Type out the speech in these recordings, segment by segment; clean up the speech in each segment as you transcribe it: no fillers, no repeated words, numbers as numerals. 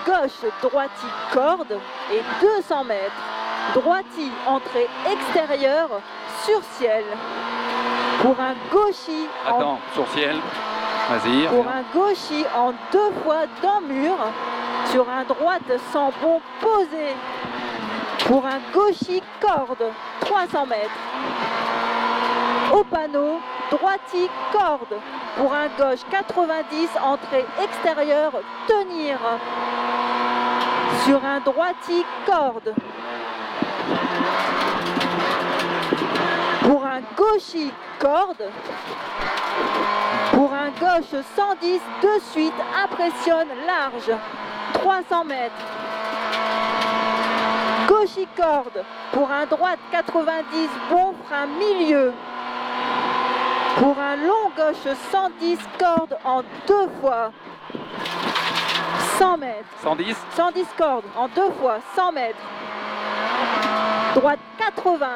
gauche, droiti, corde et 200 mètres. Droiti, entrée extérieure sur ciel. Pour un gauchi Attends, sur ciel. Vas-y. pour un gauchi en 2 fois dans mur. Sur un droite sans bon posé. Pour un gauchi corde, 300 mètres. Au panneau, droiti corde. Pour un gauche 90, entrée extérieure, tenir. Sur un droiti corde. Pour un gauchi corde. Pour un gauche 110, de suite, impressionne large. 300 mètres. Gauchi corde. Pour un droite 90, bon frein milieu. Pour un long gauche 110, corde en 2 fois. 100 mètres. 110. 110 cordes en 2 fois, 100 mètres. Droite 80,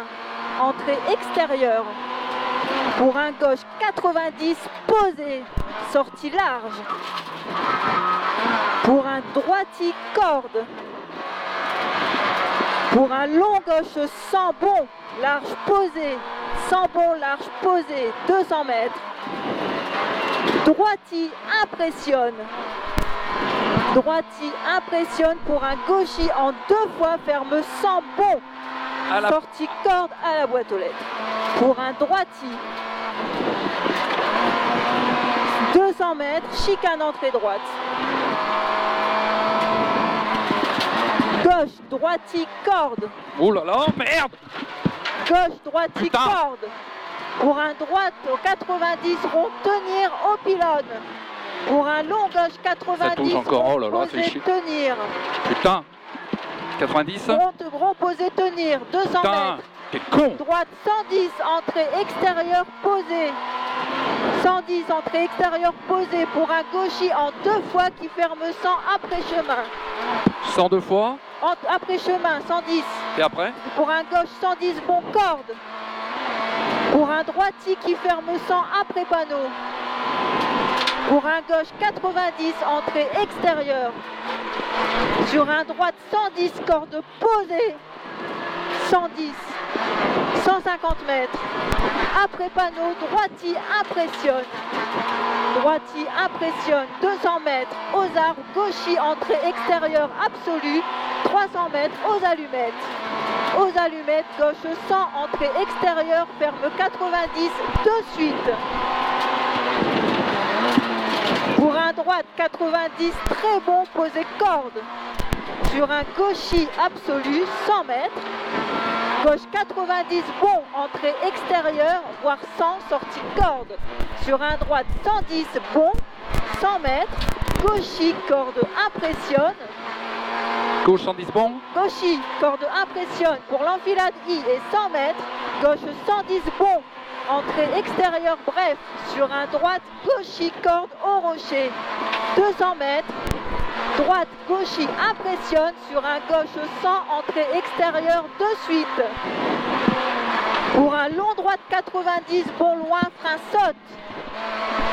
entrée extérieure. Pour un gauche 90, posé, sortie large. Pour un droiti corde. Pour un long gauche sans bon, large posé. Sans bon, large posé, 200 mètres. Droiti impressionne. Droiti impressionne pour un gauchi en 2 fois, ferme sans bon. Sortie corde à la boîte aux lettres. Pour un droiti. 200 mètres, chicane entrée droite. Gauche, droiti, corde. Oh là là, merde! Gauche, droiti, Putain. corde. Pour un droite au 90, rond, tenir au pylône. Pour un long gauche 90, Ça touche encore, oh là là, posé, c'est chier. tenir. Putain! 90? Rond posé, tenir, 200 Putain! mètres. T'es con! Droite 110, entrée extérieure posée. 110, entrée extérieure posée pour un gauchi en 2 fois qui ferme 100 après chemin. 102 fois. Après chemin, 110. Et après? Pour un gauche 110, bon corde. Pour un droiti qui ferme 100 après panneau. Pour un gauche 90, entrée extérieure. Sur un droite 110, corde posée. 110. 150 mètres. Après panneau, droiti impressionne. Droiti impressionne, 200 mètres. Aux arbres, gauchi, entrée extérieure absolue. 300 mètres aux allumettes. Aux allumettes, gauche 100, entrée extérieure, ferme 90, de suite. Pour un droite 90, très bon, posé corde. Sur un gauchi absolu, 100 mètres. Gauche 90, bon, entrée extérieure, voire 100, sortie corde. Sur un droite 110, bon, 100 mètres. Gauchi, corde impressionne. Gauche 110 bon. Gauchi, corde impressionne pour l'enfilade I et 100 mètres. Gauche 110 bon, entrée extérieure bref. Sur un droite, gauchi, corde au rocher. 200 mètres. Droite, gauchi impressionne. Sur un gauche 100, entrée extérieure de suite. Pour un long droite 90, bon loin, frein saute.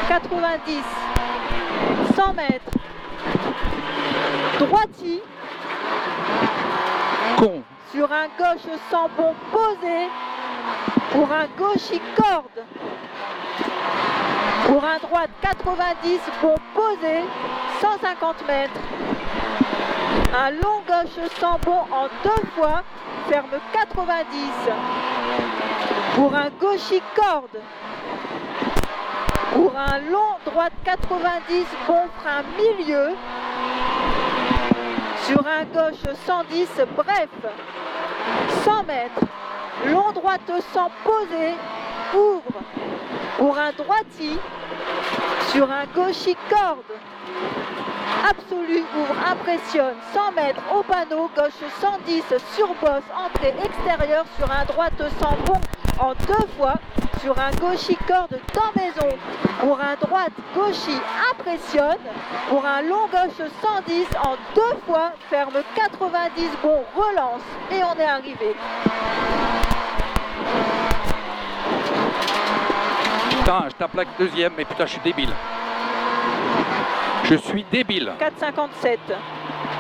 90. 100 mètres. Droiti. Con. Sur un gauche sans bon posé. Pour un gauchi corde. Pour un droite 90, bon posé. 150 mètres. Un long gauche sans bon en 2 fois. Ferme 90. Pour un gauchi corde. Pour un long droite 90, bon frein milieu. Sur un gauche 110, bref, 100 mètres, long droite 100 posé, ouvre. Pour un droiti, sur un gauchi corde, absolu, ouvre, impressionne, 100 mètres au panneau, gauche 110, sur bosse, entrée extérieure, sur un droite 100 bon en 2 fois, sur un gauchi corde dans maison. Pour un droite, gauchi impressionne. Pour un long gauche 110 en 2 fois, ferme 90, bon, relance. Et on est arrivé. Putain, je tape la deuxième, mais putain, je suis débile. Je suis débile. 4,57.